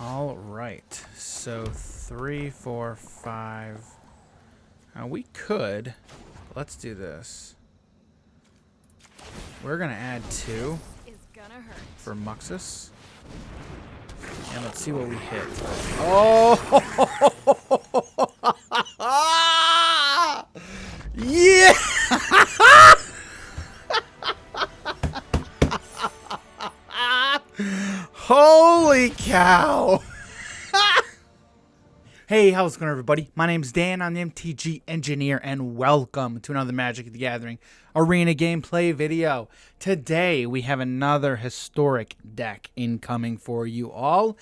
All right. So 3, 4, 5. We could. Let's do this. We're gonna add 2 for Muxus. And let's see what we hit. Oh! Yeah! Holy cow! Hey, how's it going, everybody? My name's Dan. I'm the MTG Engineer, and welcome to another Magic the Gathering Arena gameplay video. Today, we have another historic deck incoming for you all,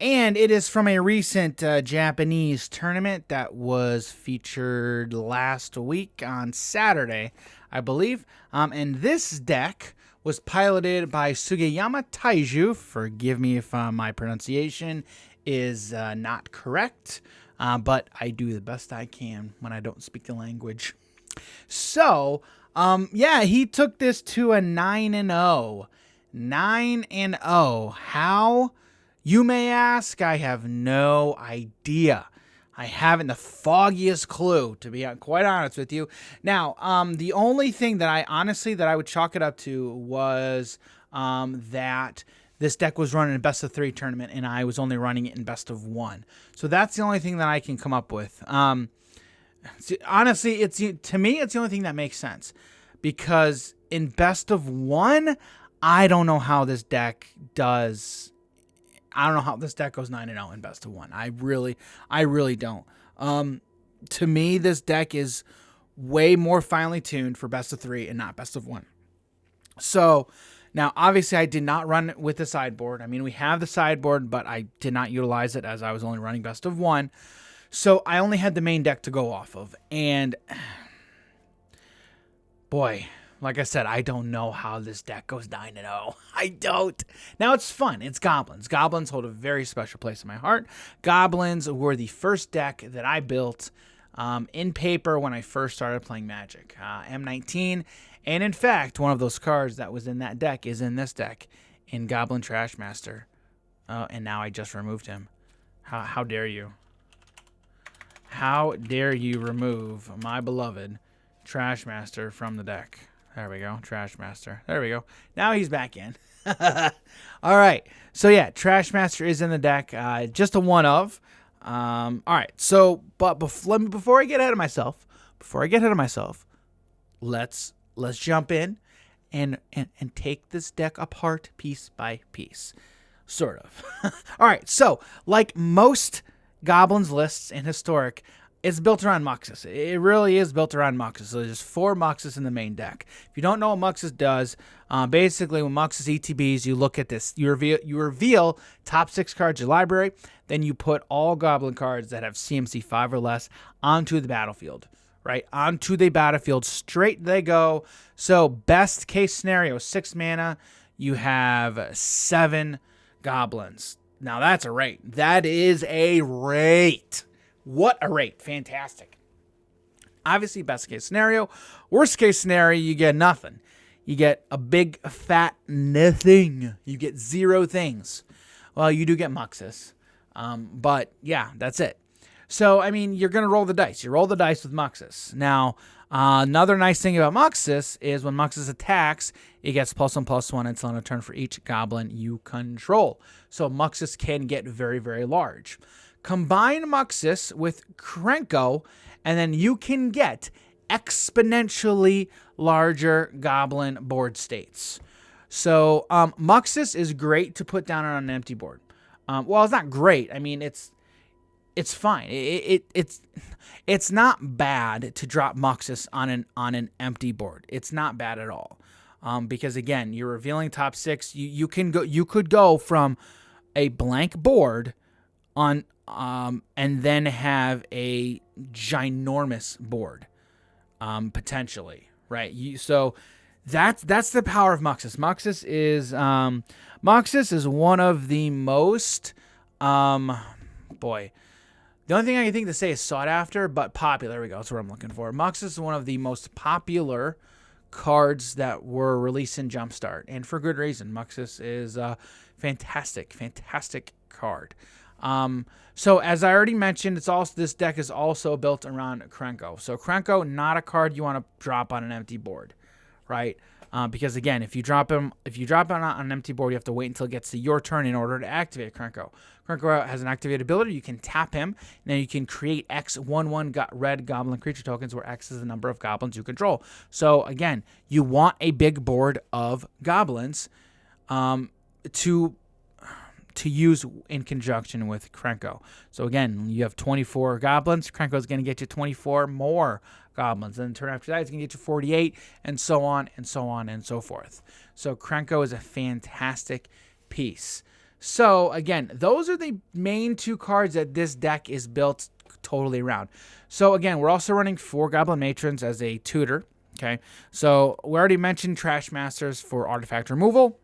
and it is from a recent Japanese tournament that was featured last week on Saturday, I believe. And this deck was piloted by Sugiyama Taiju. Forgive me if my pronunciation is not correct, but I do the best I can when I don't speak the language. So, yeah, he took this to a 9-0. 9-0. How? You may ask. I have no idea. I haven't the foggiest clue, to be quite honest with you. Now, the only thing that I would chalk it up to was that this deck was run in a best of 3 tournament, and I was only running it in best of 1. So that's the only thing that I can come up with. Honestly, to me, it's the only thing that makes sense, because in best of 1, I don't know how this deck does. I don't know how this deck goes 9-0 in best of 1. I really don't. To me, this deck is way more finely tuned for best of 3 and not best of 1. So now, obviously, I did not run it with the sideboard. I mean, we have the sideboard, but I did not utilize it as I was only running best of 1. So I only had the main deck to go off of. And boy, like I said, I don't know how this deck goes 9-0. I don't. Now, it's fun. It's Goblins. Goblins hold a very special place in my heart. Goblins were the first deck that I built in paper when I first started playing Magic. M19. And in fact, one of those cards that was in that deck is in this deck, in Goblin Trashmaster. And now I just removed him. How dare you? How dare you remove my beloved Trashmaster from the deck? There we go, Trashmaster. There we go. Now he's back in. All right. So yeah, Trashmaster is in the deck. Just a one of. All right. So, but before I get ahead of myself, let's jump in and take this deck apart piece by piece, sort of. All right. So, like most Goblins lists in Historic, it's built around Muxus. It really is built around Muxus. So there's 4 Muxus in the main deck. If you don't know what Muxus does, basically when Muxus ETBs, you look at this. You reveal top 6 cards of your library. Then you put all Goblin cards that have CMC 5 or less onto the battlefield. Right? Onto the battlefield. Straight they go. So best case scenario, 6 mana. You have 7 Goblins. Now that's a rate. That is a rate. What a rate. Fantastic. Obviously, best case scenario. Worst case scenario, you get nothing. You get a big fat nothing. You get 0 things. Well, you do get Muxus. But yeah, that's it. So, I mean, you're going to roll the dice. You roll the dice with Muxus. Now, another nice thing about Muxus is when Muxus attacks, it gets +1/+1 until on a turn for each Goblin you control. So, Muxus can get very, very large. Combine Muxus with Krenko, and then you can get exponentially larger Goblin board states. So, Muxus is great to put down on an empty board. Well, it's not great. I mean, it's fine. It's not bad to drop Muxus on an empty board. It's not bad at all. Because again, you're revealing top 6. You could go from a blank board on and then have a ginormous board potentially, right? So that's the power of Muxus. Muxus is one of the most the only thing I can think to say is sought after, but popular. There we go. That's what I'm looking for. Muxus is one of the most popular cards that were released in Jumpstart, and for good reason. Muxus is fantastic, fantastic card. So as I already mentioned, this deck is also built around Krenko. So Krenko, not a card you want to drop on an empty board, right? Because again, if you drop him on an empty board, you have to wait until it gets to your turn in order to activate Krenko. Krenko has an activated ability. You can tap him, and then you can create X 1/1 red goblin creature tokens, where X is the number of goblins you control. So again, you want a big board of goblins to use in conjunction with Krenko. So again, you have 24 goblins. Krenko is going to get you 24 more goblins. And the turn after that, it's going to get you 48, and so on, and so on, and so forth. So Krenko is a fantastic piece. So again, those are the main 2 cards that this deck is built totally around. So again, we're also running 4 Goblin Matrons as a tutor. Okay, so we already mentioned Trash Masters for artifact removal.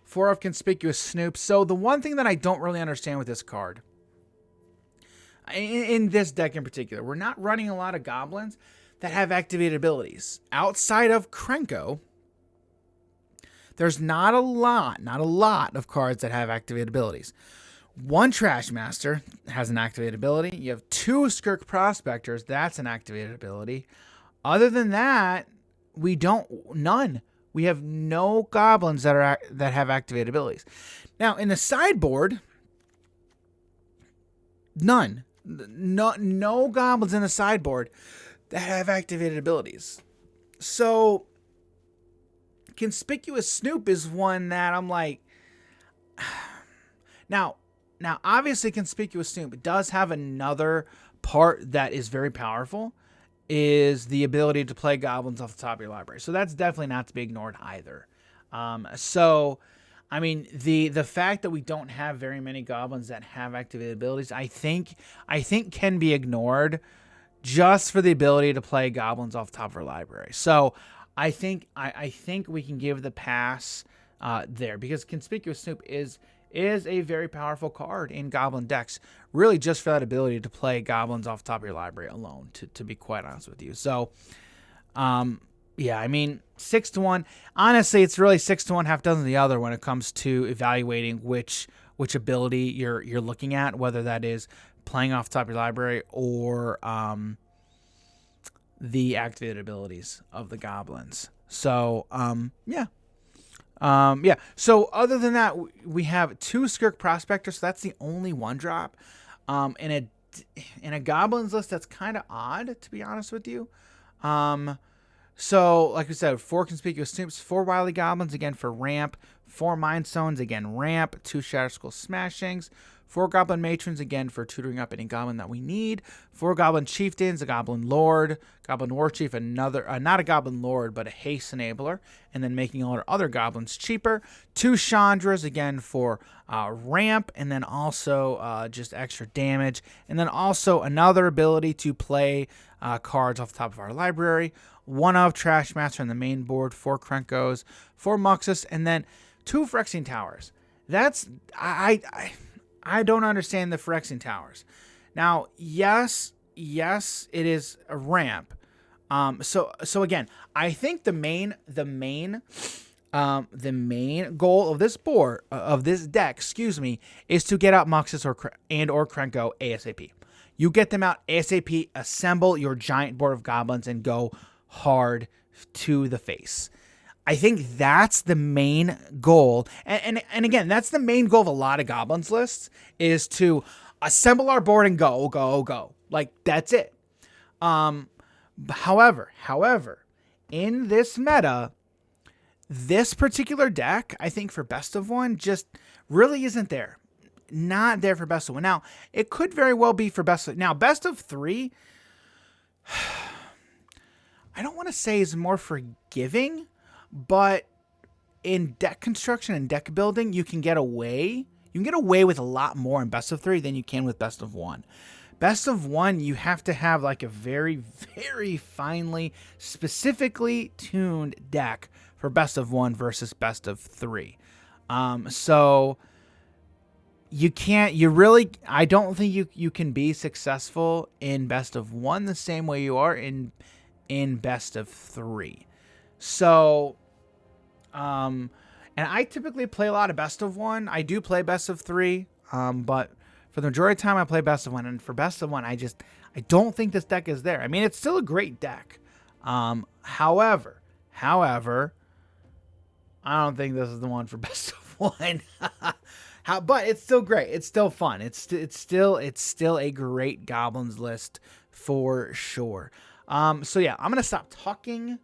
4 of Conspicuous Snoop. So the one thing that I don't really understand with this card, in this deck in particular, we're not running a lot of goblins that have activated abilities. Outside of Krenko, there's not a lot of cards that have activated abilities. 1 Trash Master has an activated ability. You have 2 Skirk Prospectors. That's an activated ability. Other than that, none. We have no goblins that have activated abilities. Now, in the sideboard, none. No goblins in the sideboard that have activated abilities. So, Conspicuous Snoop is one that I'm like... Now, obviously, Conspicuous Snoop does have another part that is very powerful, is the ability to play goblins off the top of your library. So that's definitely not to be ignored either. So, I mean, the fact that we don't have very many goblins that have activated abilities, I think can be ignored just for the ability to play goblins off the top of our library. So I think we can give the pass there, because Conspicuous Snoop is a very powerful card in Goblin decks, really just for that ability to play goblins off the top of your library alone, to be quite honest with you. So, yeah, I mean, 6-1. Honestly, it's really 6-1, half dozen the other when it comes to evaluating which ability you're looking at, whether that is playing off the top of your library or the activated abilities of the goblins. So, yeah. Yeah. So other than that, we have 2 Skirk Prospectors. So that's the only 1-drop. In a Goblins list, that's kind of odd, to be honest with you. So like we said, 4 Conspicuous Snoops, 4 Wily Goblins, again for ramp, 4 Mind Stones, again ramp, 2 Shatter Skull Smashings, 4 Goblin Matrons, again for tutoring up any goblin that we need, 4 Goblin Chieftains, a Goblin Lord, Goblin War Chief, another, not a Goblin Lord, but a Haste Enabler, and then making all our other goblins cheaper, 2 Chandras, again for ramp, and then also just extra damage, and then also another ability to play cards off the top of our library, 1 of Trash Master on the main board, 4 Krenkos, 4 Muxus, and then 2 Phyrexian Towers. That's, I don't understand the Phyrexian Towers. Now, yes, it is a ramp. So again, I think the main goal of this board, of this deck, is to get out Muxus or Krenko ASAP. You get them out ASAP, assemble your giant board of goblins, and go hard to the face. I think that's the main goal. And again, that's the main goal of a lot of goblins lists, is to assemble our board and go. Like, that's it. However, in this meta, this particular deck, I think for best of 1, just really isn't there. Not there for best of 1. Now, it could very well be for best of... Now, best of 3, I don't want to say is more forgiving, but in deck construction and deck building, you can get away with a lot more in best of 3 than you can with best of 1. Best of 1, you have to have like a very, very finely, specifically tuned deck for best of 1 versus best of 3. So I don't think you can be successful in best of 1 the same way you are in best of 3. So, And I typically play a lot of best of one. I do play best of three, but for the majority of the time I play best of one. And for best of one, I don't think this deck is there. I mean, it's still a great deck. However, I don't think this is the one for best of one. But it's still great. It's still fun. It's still a great Goblins list for sure. So yeah, I'm gonna stop talking.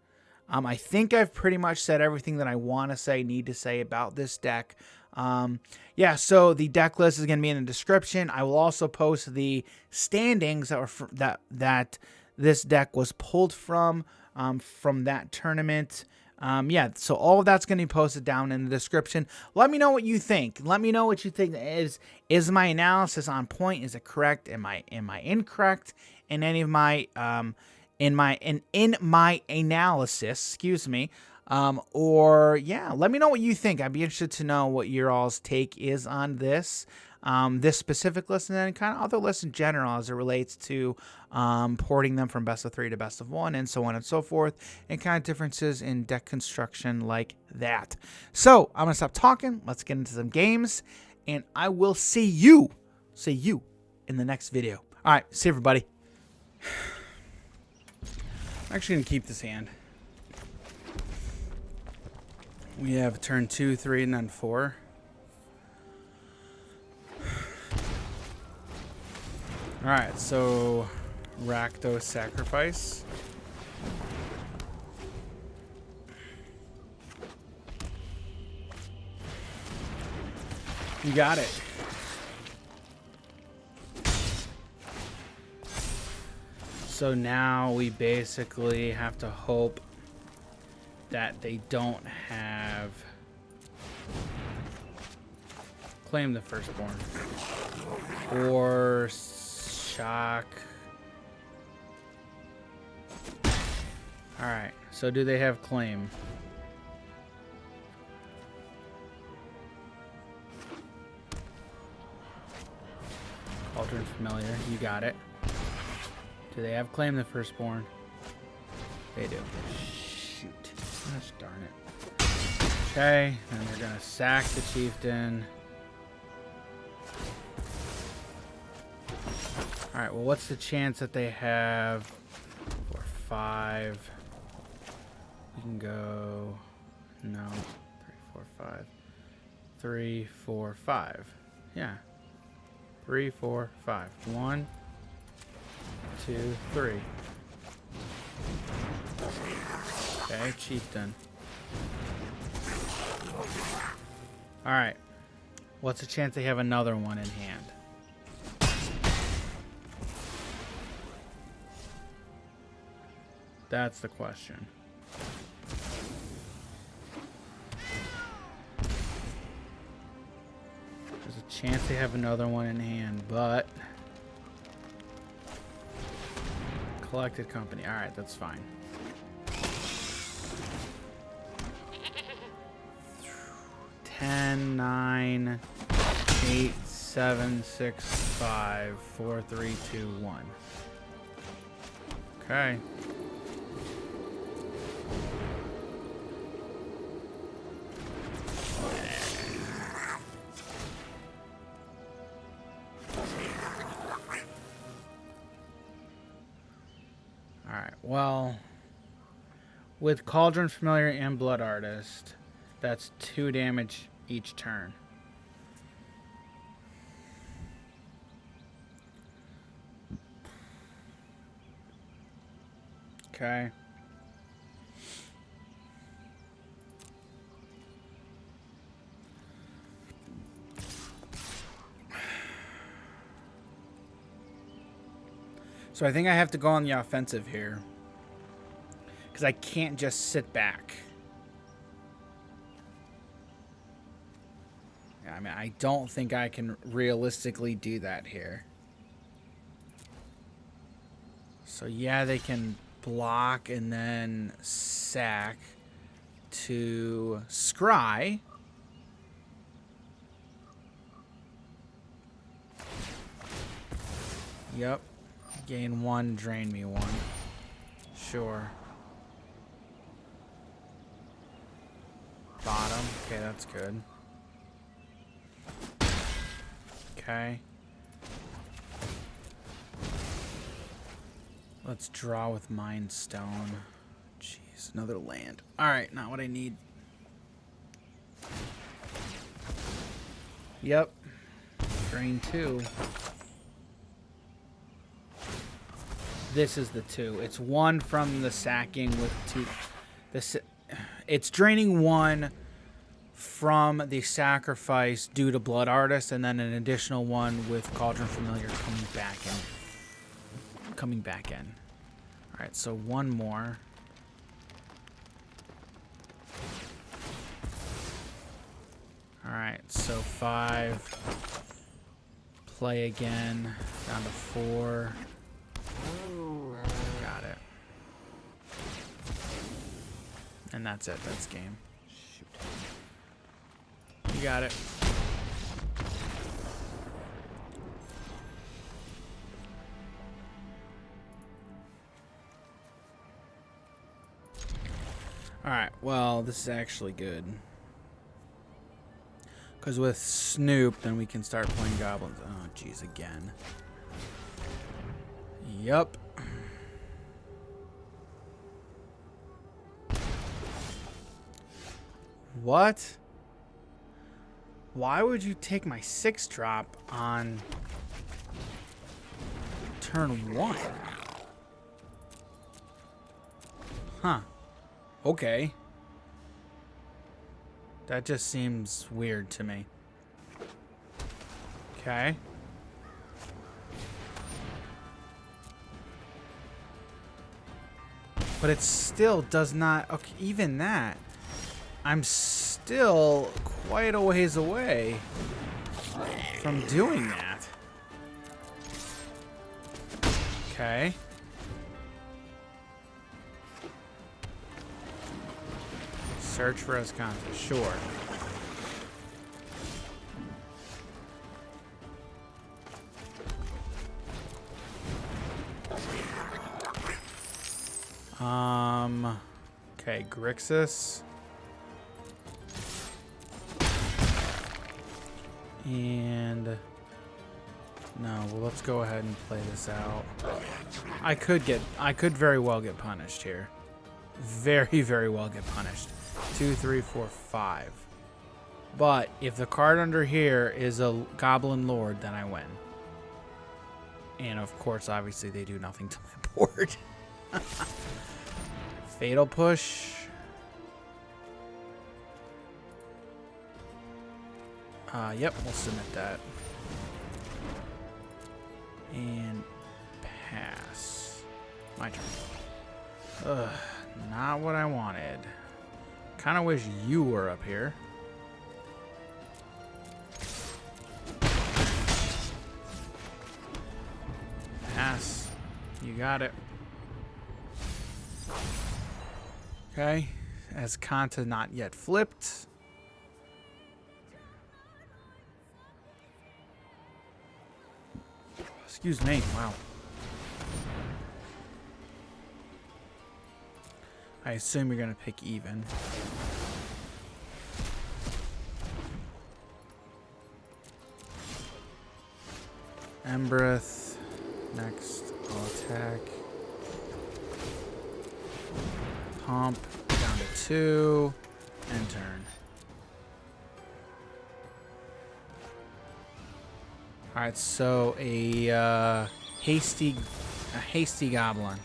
I think I've pretty much said everything that I want to say, need to say about this deck. Yeah, so the deck list is going to be in the description. I will also post the standings that were that this deck was pulled from that tournament. Yeah, so all of that's going to be posted down in the description. Let me know what you think. Let me know what you think. Is my analysis on point? Is it correct? Am I incorrect in any of my in my analysis, excuse me, or yeah, let me know what you think. I'd be interested to know what your all's take is on this specific list, and then kind of other lists in general as it relates to porting them from best of 3 to best of 1, and so on and so forth, and kind of differences in deck construction like that. So I'm gonna stop talking. Let's get into some games, and I will see you in the next video. All right, see everybody. I'm actually going to keep this hand. We have turn 2, 3, and then 4. Alright, so Rakdos Sacrifice. You got it. So now we basically have to hope that they don't have Claim the Firstborn or Shock. Alright, so do they have Claim? Cauldron Familiar, you got it. Do they have Claim the Firstborn? They do. Shoot. Gosh darn it. Okay, and they're gonna sack the Chieftain. Alright, well, what's the chance that they have 4, 5? We can go. No. 3, 4, 5. 3, 4, 5. Yeah. 3, 4, 5. 1, 2, 3. Okay, Chieftain. Alright. What's the chance they have another one in hand? That's the question. There's a chance they have another one in hand, but Collected Company. Alright, that's fine. 10, 9, 8, 7, 6, 5, 4, 3, 2, 1. Okay. Alright, well, with Cauldron Familiar and Blood Artist, that's 2 damage each turn. Okay. So I think I have to go on the offensive here, because I can't just sit back. I mean, I don't think I can realistically do that here. So yeah, they can block and then sack to scry. Yep. Gain 1, drain me 1. Sure. bottom. Okay, that's good. Okay. Let's draw with Mind Stone. Jeez, another land. Alright, not what I need. Yep. Drain 2. This is the 2. It's 1 from the sacking with 2. It's draining 1 from the sacrifice due to Blood Artist, and then an additional 1 with Cauldron Familiar coming back in. Alright, so 1 more. Alright, so 5. Play again. Down to 4. Got it. And that's it. That's game. Shoot. You got it. Alright, well, this is actually good. Because with Snoop, then we can start playing Goblins. Oh, jeez, again. Yup. What? Why would you take my 6-drop on turn 1? Huh. Okay. That just seems weird to me. Okay. But it still does not... Okay, even that. I'm still quite a ways away from doing that. Okay. Search for Escanta, sure. Okay, Grixis. And no, well, let's go ahead and play this out. I could very well get punished here. Very, very well get punished. 2, 3, 4, 5. But if the card under here is a Goblin Lord, then I win. And of course, obviously, they do nothing to my board. Fatal Push. Yep, we'll submit that. And pass. My turn. Ugh, not what I wanted. Kind of wish you were up here. Pass. You got it. Okay. As Kanta not yet flipped. Excuse me. Wow. I assume you're going to pick even. Embreth. Next, I'll attack. Pump. Down to 2. And turn. Alright, so a hasty goblin.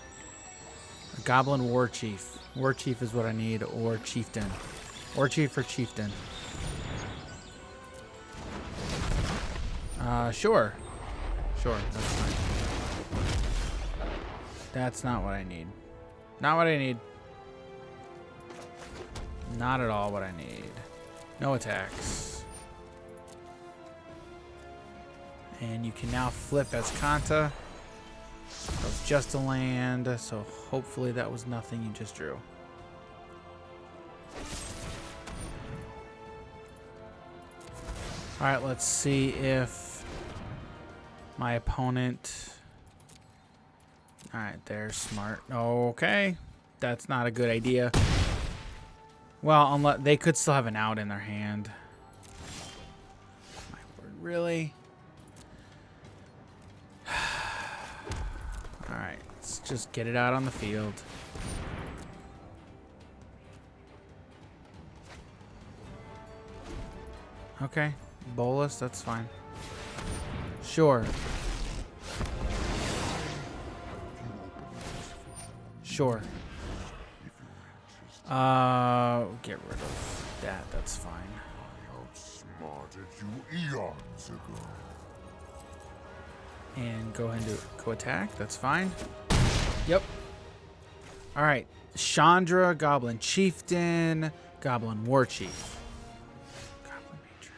A goblin war chief. War chief is what I need, or chieftain. War chief or chieftain. Sure. Sure, that's fine. That's not what I need. Not what I need. Not at all what I need. No attacks. And you can now flip as Kanta. That was just a land, so hopefully that was nothing you just drew. Alright, let's see if my opponent... Alright, they're smart. Okay, that's not a good idea. Well, unless they could still have an out in their hand. My word, really? All right, let's just get it out on the field. Okay, bolus, that's fine. Sure. Sure. Get rid of that. That's fine. I outsmarted you eons ago. And go ahead and go attack. That's fine. Yep. All right. Chandra, Goblin Chieftain, Goblin War Chief. Goblin Matron.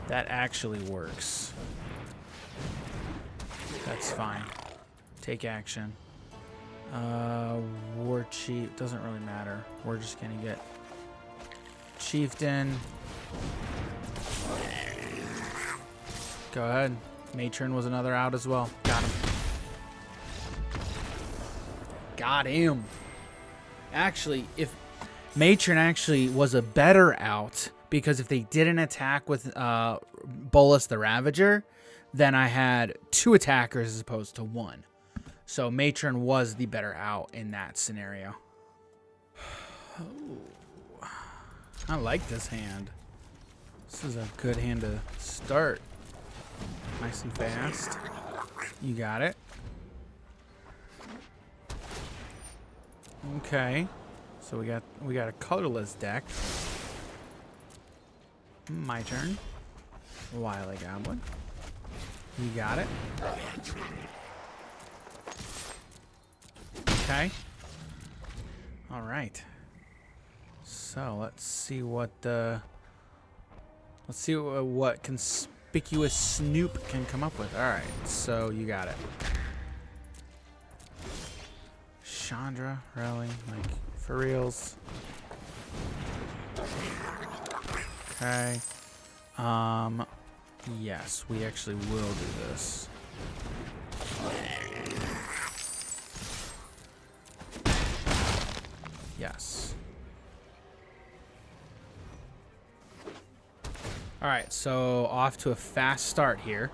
That actually works. That's fine. Take action. War Chief doesn't really matter. We're just gonna get Chieftain. Go ahead. Matron was another out as well. Got him. Got him. Actually, if Matron actually was a better out, because if they didn't attack with Bolus the Ravager, then I had 2 attackers as opposed to 1. So Matron was the better out in that scenario. Oh, I like this hand. This is a good hand to start. Nice and fast. You got it. Okay. So we got a colorless deck. My turn. Wily Goblin. You got it. Okay. All right. So let's see what conspicuous Snoop can come up with. All right. So you got it. Chandra, really? Like for reals? Okay. Yes, we actually will do this. Yes. All right, so off to a fast start here.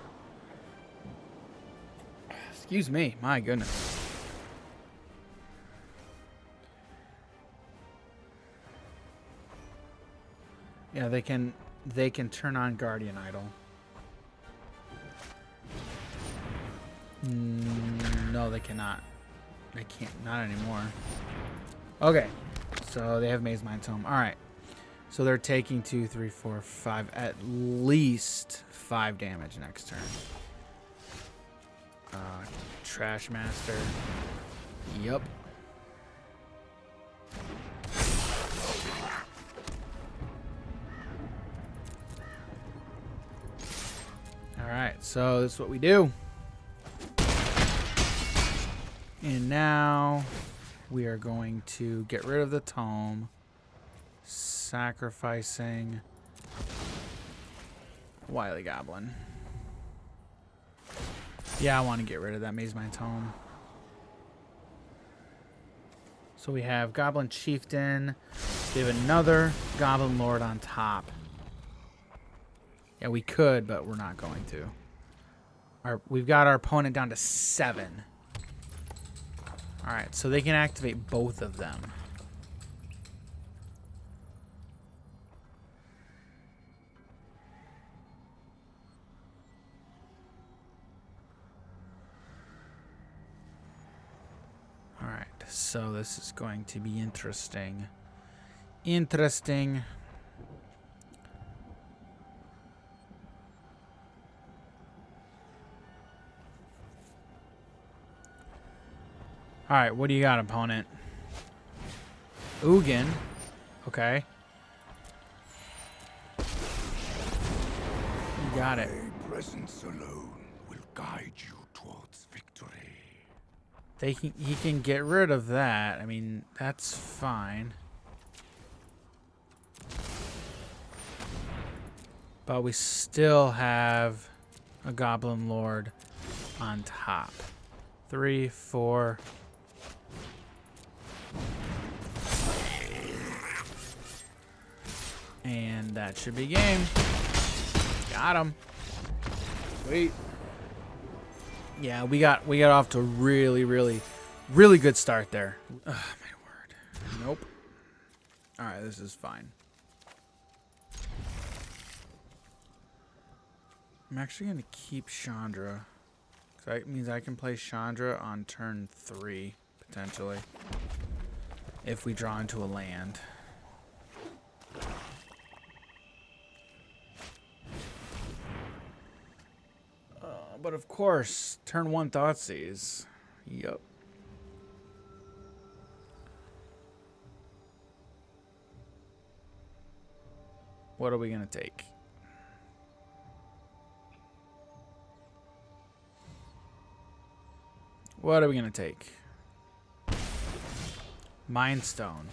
Excuse me, my goodness. Yeah, they can turn on Guardian Idol. No, they cannot. They can't, not anymore. Okay, so they have Maze Mind Tome. All right, so they're taking 2, 3, 4, 5, at least 5 damage next turn. Trash Master. Yep. All right, so this is what we do. And now we are going to get rid of the tome, sacrificing Wily Goblin. Yeah, I want to get rid of that Maze Mind Tome. So we have Goblin Chieftain. We have another Goblin Lord on top. Yeah, we could, but we're not going to. We've got our opponent down to 7. All right, so they can activate both of them. All right, so this is going to be interesting. Interesting. All right, what do you got, opponent? Ugin. Okay. You got it. My presence alone will guide you towards victory. He can get rid of that. I mean, that's fine. But we still have a Goblin Lord on top. 3, 4. And that should be game. Got him. Sweet. Yeah, we got off to a really good start there. Ugh, my word. Nope. All right, this is fine. I'm actually gonna keep Chandra. That means I can play Chandra on turn 3 potentially if we draw into a land. But of course, turn 1 Thoughtseize. Yup. What are we gonna take? What are we gonna take? Mind Stone.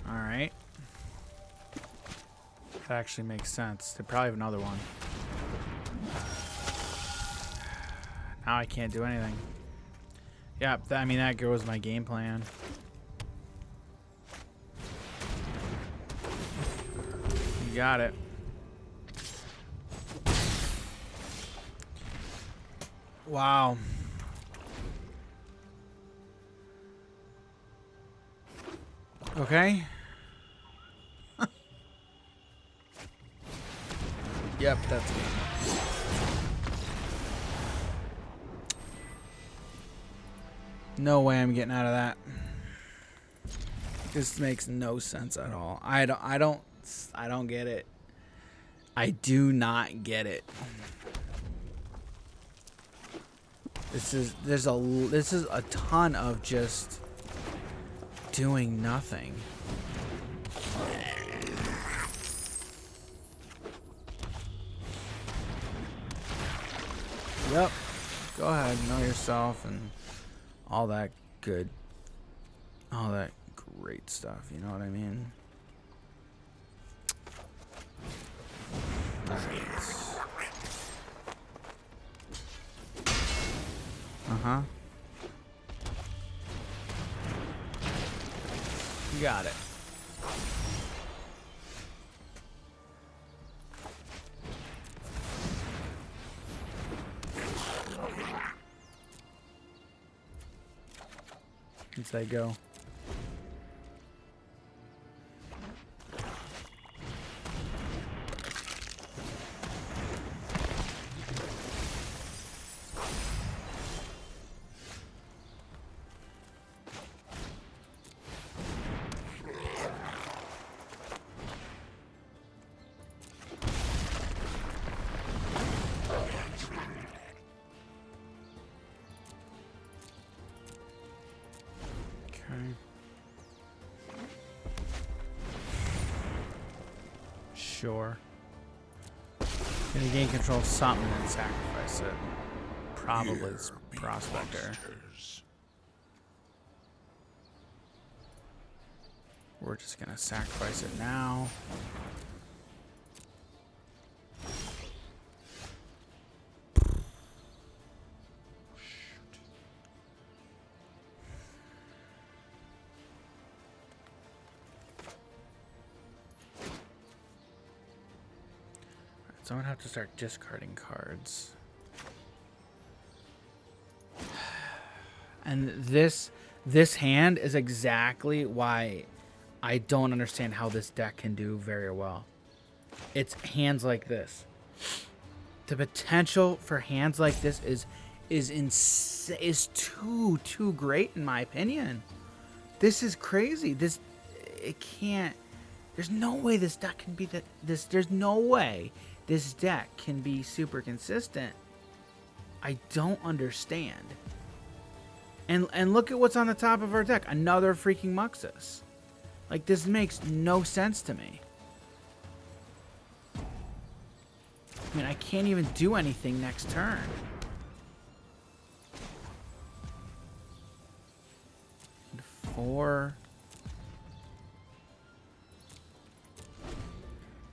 All right. That actually makes sense. They probably have another one. Now I can't do anything. Yeah, I mean, that goes my game plan. You got it. Wow. Okay. Yep, that's it. No way I'm getting out of that. This makes no sense at all. I don't get it. I do not get it. This is a ton of just doing nothing. Yep. Go ahead, know yourself and all that good, all that great stuff, you know what I mean? Nice. Uh-huh. You got it. As they go. Sure. Gonna gain control of something and sacrifice it. Probably it's Prospector. We're just gonna sacrifice it now. So I'm gonna have to start discarding cards. And this hand is exactly why I don't understand how this deck can do very well. It's hands like this. The potential for hands like this is too great in my opinion. This is crazy. It can't. There's no way this deck can be there's no way this deck can be super consistent. I don't understand. And look at what's on the top of our deck. Another freaking Muxus. Like, this makes no sense to me. I mean, I can't even do anything next turn. And 4.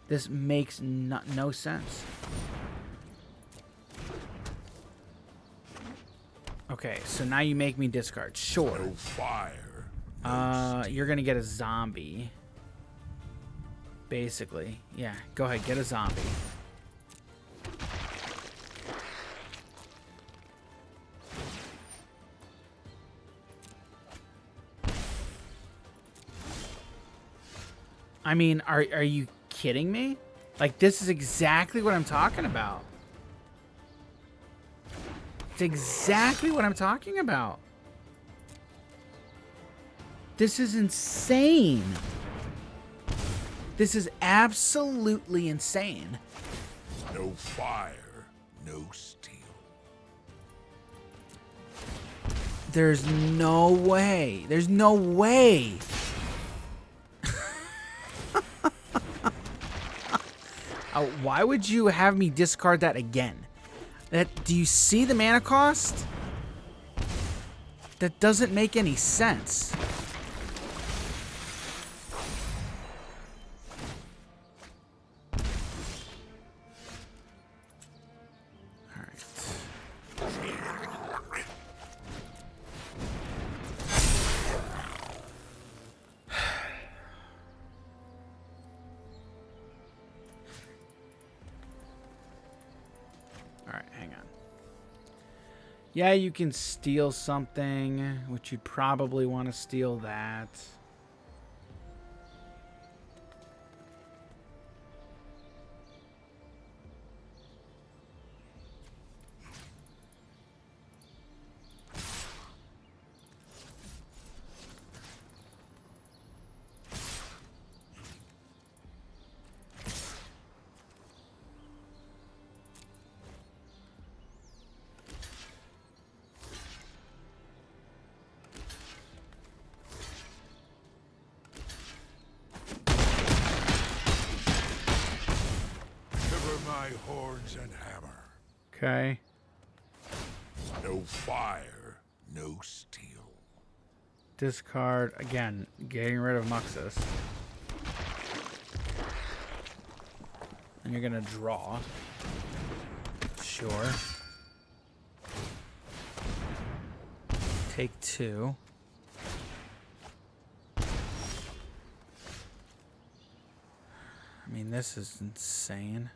This makes no sense. Okay, so now you make me discard. Sure. No fire. You're gonna get a zombie. Basically. Yeah, go ahead, get a zombie. I mean, are you kidding me? Like, this is exactly what I'm talking about. It's exactly what I'm talking about. This is insane. This is absolutely insane. No fire, no steel. There's no way. There's no way. Why would you have me discard that again? Do you see the mana cost? That doesn't make any sense. Yeah, you can steal something, which you'd probably want to steal that. Horns and hammer. Okay. No fire, no steel. Discard again, getting rid of Muxus. And you're gonna draw. Sure. Take 2. I mean, this is insane.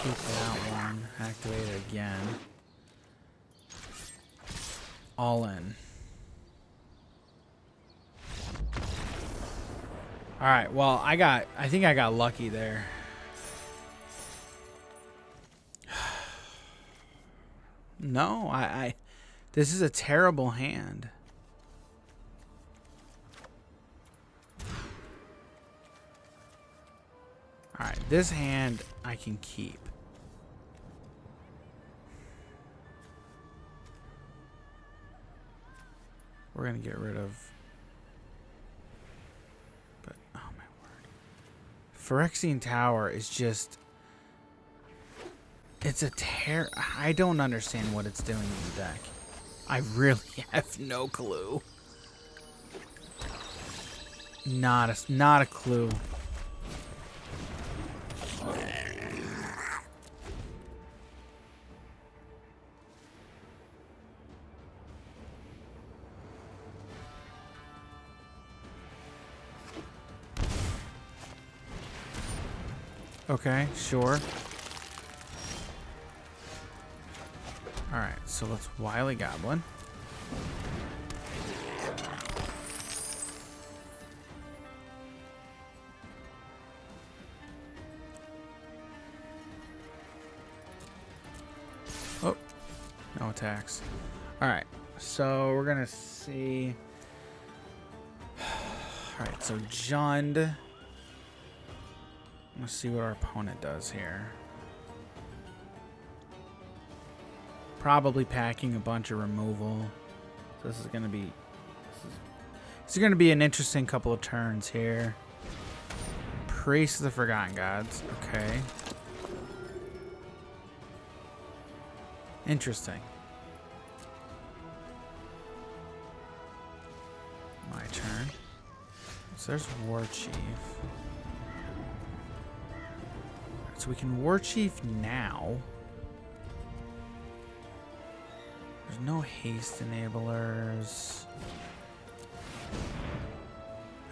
Keep that one. Activate it again. All in. Alright, well, I think I got lucky there. No, this is a terrible hand. Alright, this hand I can keep. We're gonna get rid of... But, oh my word. Phyrexian Tower is just... It's a I don't understand what it's doing in the deck. I really have no clue. Not a clue. Okay, sure. Alright, so let's Wily Goblin. Oh, no attacks. Alright, so we're gonna see. Alright, so Jund. Let's see what our opponent does here. Probably packing a bunch of removal. So this is gonna be an interesting couple of turns here. Priest of the Forgotten Gods. Okay. Interesting. My turn. So there's War Chief. So we can War Chief now. There's There's no haste enablers.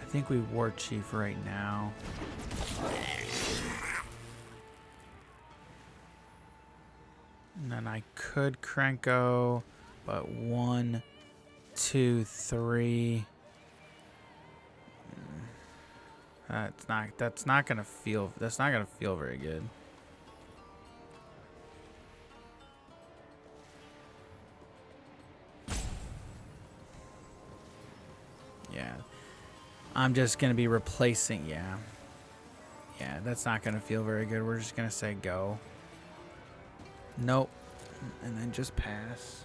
I think we War Chief right now. And then I could Krenko, but 1, 2, 3. That's not gonna feel very good. Yeah. I'm just gonna be replacing, yeah. Yeah, that's not gonna feel very good. We're just gonna say go. Nope. And then just pass.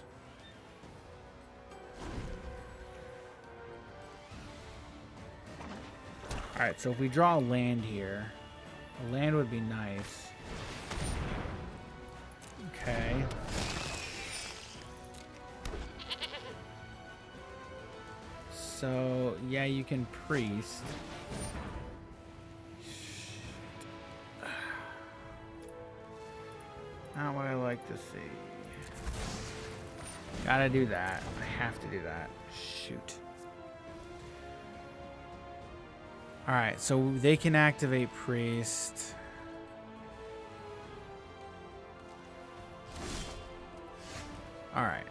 Alright, so if we draw a land here, a land would be nice. Okay. So, yeah, you can priest. Not what I like to see. Gotta do that. I have to do that. Shoot. Alright, so they can activate priest. Alright.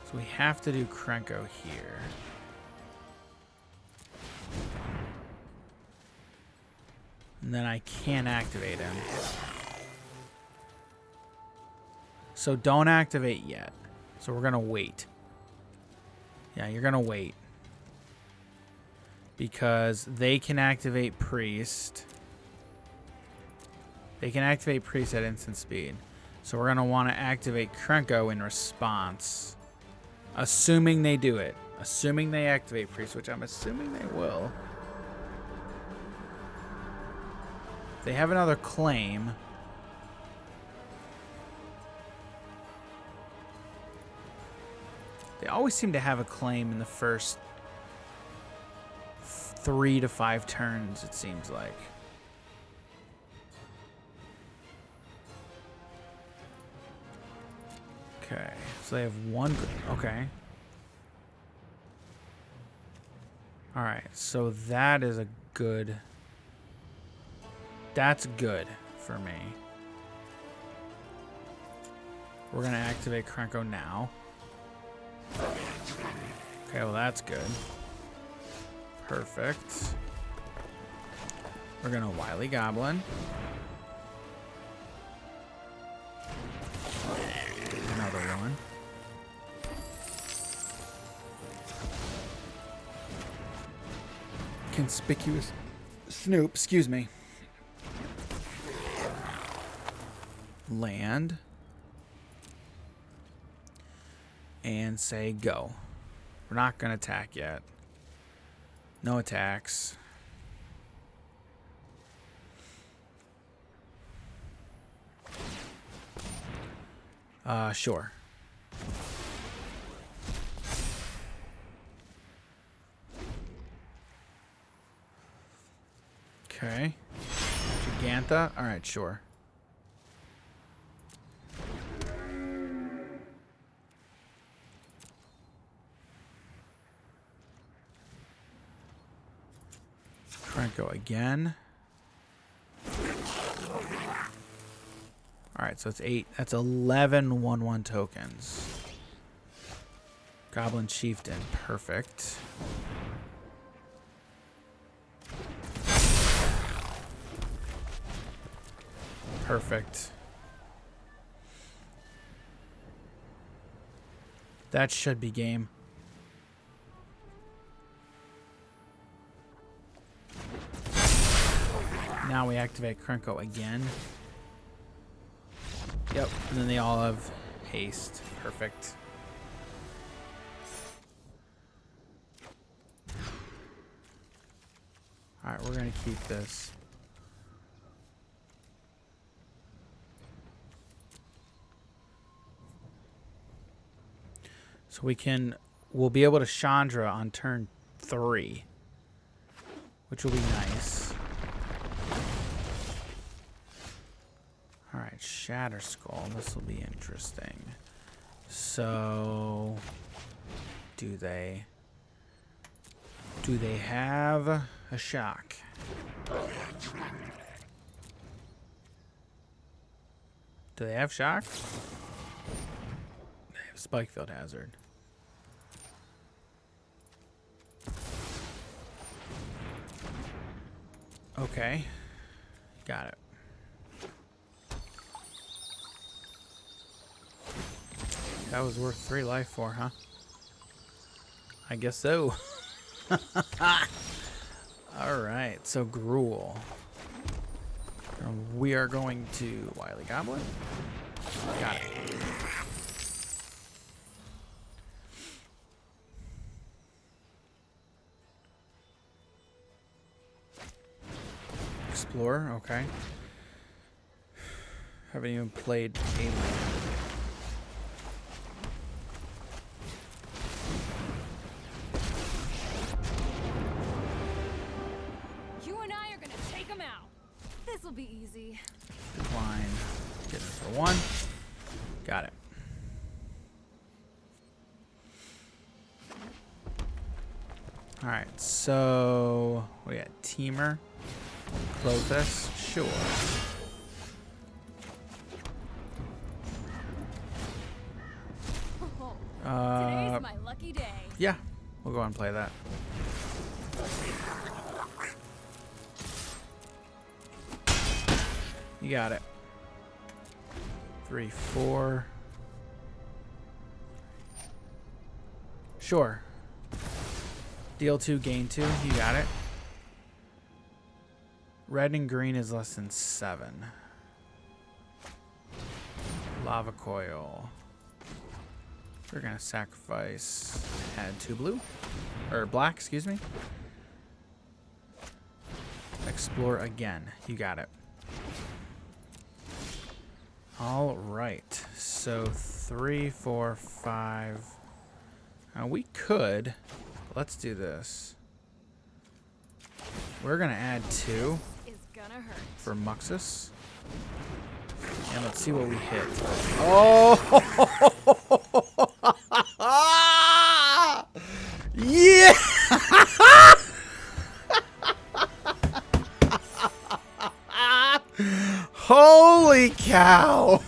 So we have to do Krenko here. And then I can't activate him. So don't activate yet. So we're gonna wait. Yeah, you're gonna wait. Because they can activate priest. They can activate priest at instant speed. So we're gonna want to activate Krenko in response. Assuming they do it. Assuming they activate priest, which I'm assuming they will. They have another claim. They always seem to have a claim in the first 3 to 5 turns, it seems like. Okay, so they have one. Okay. All right, so that is a good. That's good for me. We're gonna activate Krenko now. Okay, well that's good. Perfect. We're gonna Wily Goblin. Another one. Conspicuous Snoop, excuse me. Land. And say go. We're not gonna attack yet. No attacks. Sure. Okay. Gigantha? Alright, sure. Krenko again. Alright, so it's 8. That's 11 1/1 tokens. Goblin Chieftain. Perfect. Perfect. That should be game. Now we activate Krenko again. Yep, and then they all have haste. Perfect. Alright, we're going to keep this. So we'll be able to Chandra on turn 3, which will be nice. All right, Shatter Skull. This will be interesting. So, do they have a shock? Do they have shock? They have Spike Field Hazard. Okay. Got it. That was worth 3 life for, huh? I guess so. Alright, so Gruul. We are going to Wily Goblin. Got it. Explorer, okay. Haven't even played Alien. You and I are gonna take them out. This'll be easy. Decline. Get it for 1. Got it. Alright, so we got Teamer. Clothis, sure. Today's my lucky day. Yeah, we'll go and play that. You got it. 3, 4. Sure. Deal 2, gain 2. You got it. Red and green is less than 7. Lava coil. We're gonna sacrifice. Add 2 blue. Or black, excuse me. Explore again. You got it. Alright. So 3, 4, 5. Now we could. Let's do this. We're gonna add 2 for Muxus. And let's see what we hit. Oh! Yeah! Holy cow!